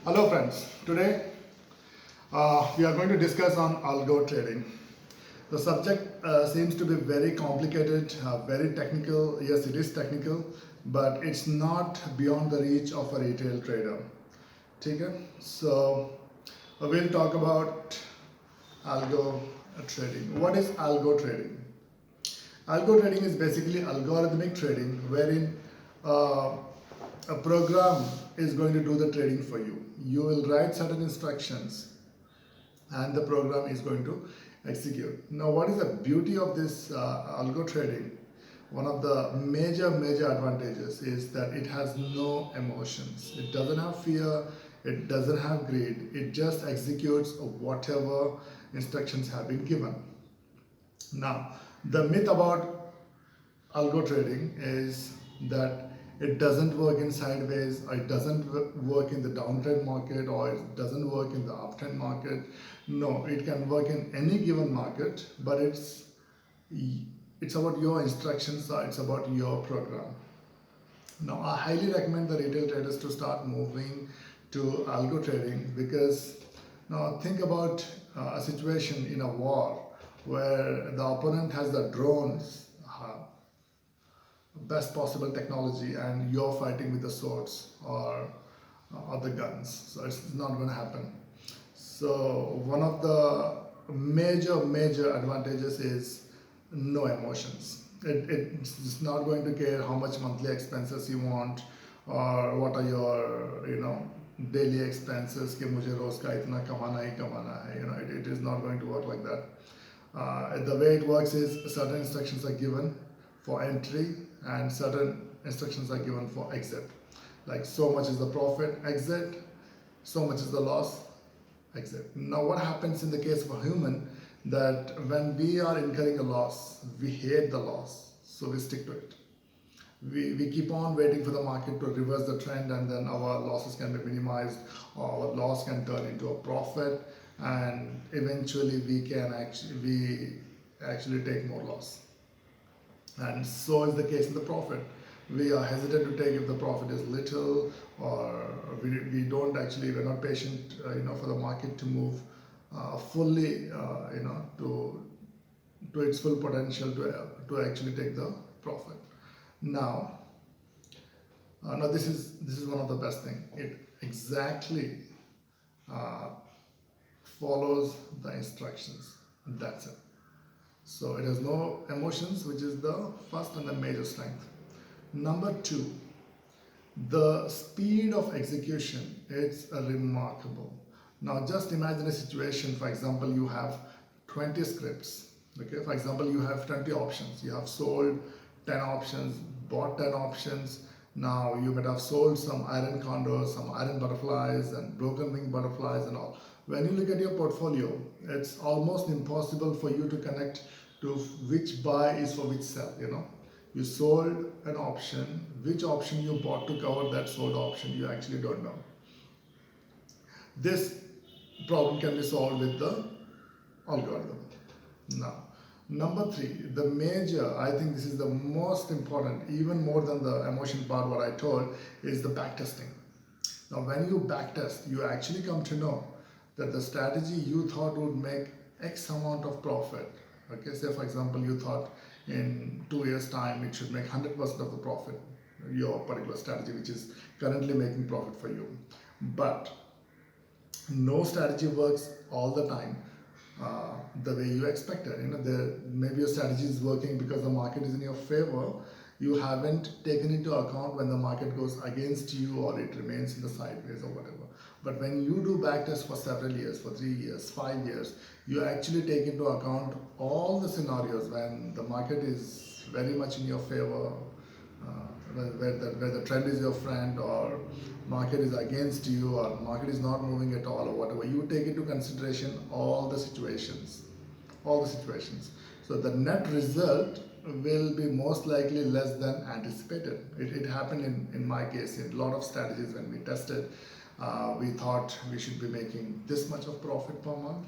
Hello friends, today we are going to discuss on algo trading. The subject seems to be very complicated, very technical. Yes, it is technical, but it's not beyond the reach of a retail trader. Okay? So we'll talk about algo trading. What is algo trading? Algo trading is basically algorithmic trading wherein uh, a program is going to do the trading for you. You will write certain instructions and the program is going to execute. Now, what is the beauty of this algo trading? One of the major advantages is that it has no emotions. It doesn't have fear, it doesn't have greed, it just executes whatever instructions have been given. Now, the myth about algo trading is that it doesn't work in sideways, or it doesn't work in the downtrend market, or it doesn't work in the uptrend market. No, it can work in any given market, but it's about your instructions, or it's about your program. Now, I highly recommend the retail traders to start moving to algo trading because now think about a situation in a war where the opponent has the drones, best possible technology, and you're fighting with the swords or the guns. So it's not going to happen. So one of the major advantages is no emotions. It's not going to care how much monthly expenses you want or what are your daily expenses कि मुझे रोज का इतना कमाना ही कमाना है. It is not going to work like that. The way it works is certain instructions are given for entry and certain instructions are given for exit. Like so much is the profit, exit, so much is the loss, exit. Now what happens in the case of a human, that when we are incurring a loss, we hate the loss, so we stick to it. We keep on waiting for the market to reverse the trend, and then our losses can be minimized, or our loss can turn into a profit, and eventually we actually take more loss. And so is the case in the profit. We are hesitant to take if the profit is little, or we don't actually, we're not patient for the market to move fully to its full potential to actually take the profit. Now, this is one of the best thing. It exactly uh, follows the instructions. That's it. So it has no emotions, which is the first and the major strength. Number two, the speed of execution, it's remarkable. Now just imagine a situation, for example, you have 20 scripts. Okay, for example, you have 20 options. You have sold 10 options, bought 10 options. Now you might have sold some iron condors, some iron butterflies, and broken wing butterflies and all. When you look at your portfolio, it's almost impossible for you to connect to which buy is for which sell. You sold an option, which option you bought to cover that sold option, you actually don't know. This problem can be solved with the algorithm. Now, number three, the major, I think this is the most important, even more than the emotion part, what I told, is the backtesting. Now, when you backtest, you actually come to know that the strategy you thought would make X amount of profit. Okay, say for example, you thought in 2 years' time it should make 100% of the profit, your particular strategy, which is currently making profit for you. But no strategy works all the time the way you expected. Maybe your strategy is working because the market is in your favor. You haven't taken into account when the market goes against you or it remains in the sideways or whatever. But when you do backtest for several years, for 3 years, 5 years, you actually take into account all the scenarios when the market is very much in your favor, where the trend is your friend, or market is against you, or market is not moving at all, or whatever. You take into consideration all the situations. So the net result will be most likely less than anticipated. It happened in my case in a lot of strategies. When we tested, we thought we should be making this much of profit per month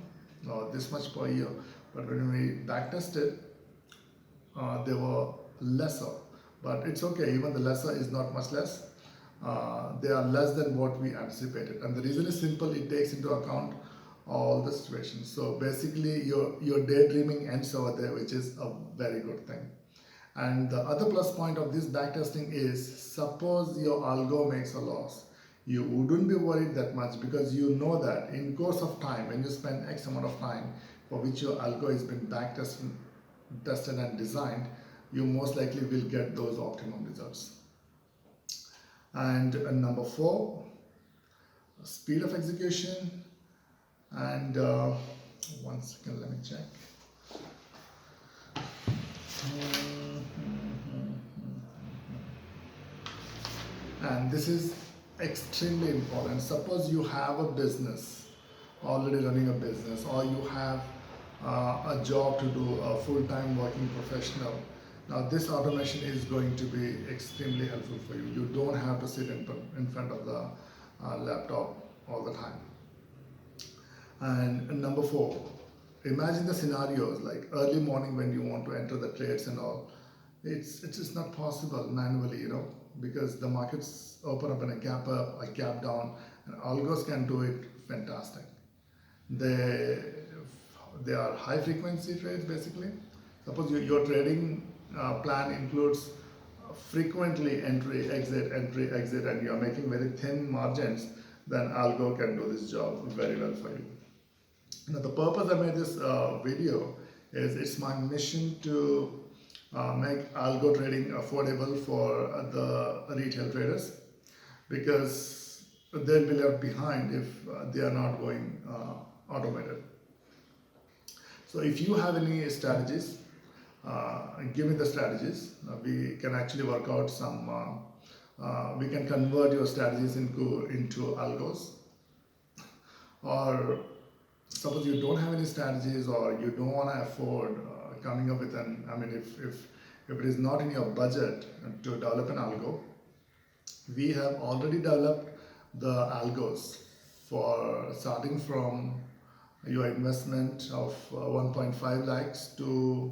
or this much per year, but when we back tested, they were lesser. But it's okay, even the lesser is not much less. they are less than what we anticipated. And the reason is simple, it takes into account all the situations. So basically your daydreaming ends over there, which is a very good thing. And the other plus point of this backtesting is, suppose your algo makes a loss, you wouldn't be worried that much, because you know that in course of time, when you spend X amount of time for which your algo has been tested and designed, you most likely will get those optimum results. And number 4, speed of execution. And one second, let me check. And this is extremely important. Suppose you have a business, already running a business, or you have a job to do, a full-time working professional. Now this automation is going to be extremely helpful for you. You don't have to sit in front of the laptop all the time. And number 4, imagine the scenarios like early morning when you want to enter the trades and all. It's just not possible manually, because the markets open up in a gap up, a gap down, and algos can do it fantastic. They are high frequency trades basically. Suppose your trading plan includes frequently entry, exit, and you are making very thin margins, then algo can do this job very well for you. Now the purpose I made this video is, it's my mission to make algo trading affordable for the retail traders, because they'll be left behind if they are not going automated. So if you have any strategies, give me the strategies. We can actually work out some, we can convert your strategies into algos. Or suppose you don't have any strategies, or you don't want to afford coming up with if it is not in your budget to develop an algo, we have already developed the algos for starting from your investment of 1.5 lakhs to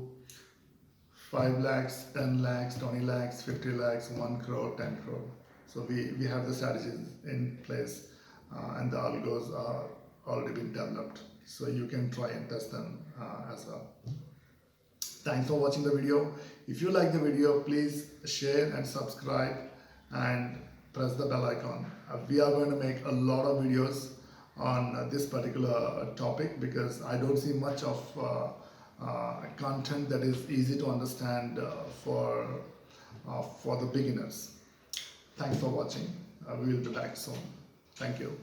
5 lakhs, 10 lakhs, 20 lakhs, 50 lakhs, 1 crore, 10 crore. So we have the strategies in place, and the algos are already been developed. So you can try and test them as well. Thanks for watching the video. If you like the video, please share and subscribe and press the bell icon. We are going to make a lot of videos on this particular topic, because I don't see much of content that is easy to understand for the beginners. Thanks for watching. We will be back soon. Thank you.